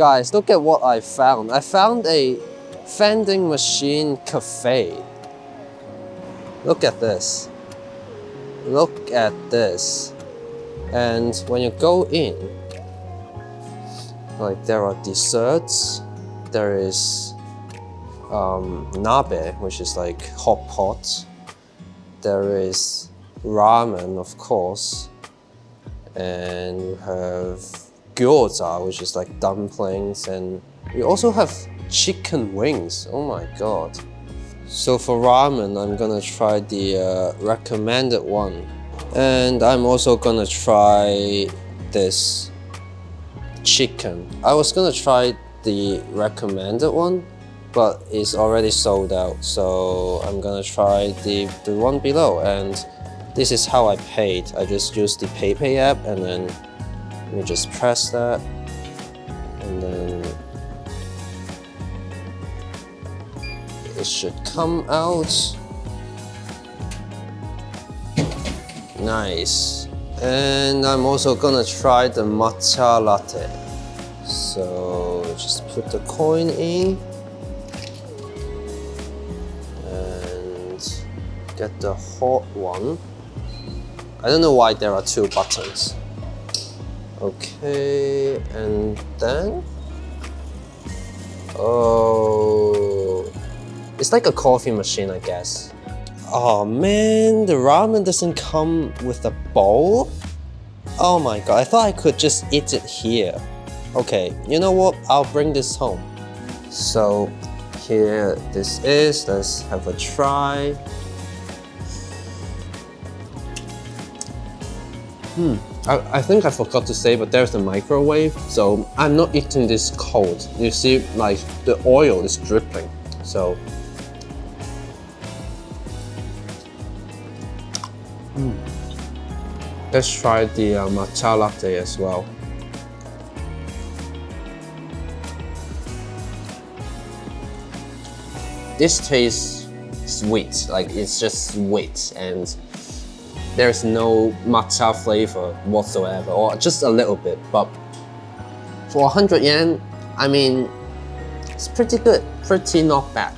Guys, look at what I found. I found a vending machine cafe. Look at this. Look at this. And when you go in, like there are desserts, there is nabe, which is like hot pot. There is ramen, of course, and you have gyoza, which is like dumplings, and we also have chicken wings. Oh my god. So for ramen, I'm gonna try the recommended one, and I'm also gonna try this chicken. I was gonna try the recommended one, but it's already sold out, so I'm gonna try the one below. And this is how I paid. I just used the PayPay app, and then you just press that, and then it should come out. Nice. And I'm also gonna try the matcha latte. So just put the coin in and get the hot one. I don't know why there are two buttons. Okay, and then, oh, it's like a coffee machine, I guess. Oh man, the ramen doesn't come with a bowl? Oh my god, I thought I could just eat it here. Okay, you know what? I'll bring this home. So here this is, let's have a try. I think I forgot to say, but there's a microwave, so I'm not eating this cold. You see, like, the oil is dripping, so. Let's try the matcha latte as well. This tastes sweet, like it's just sweet, and there's no matcha flavor whatsoever, or just a little bit. But for 100 yen, I mean, it's pretty good, pretty not bad.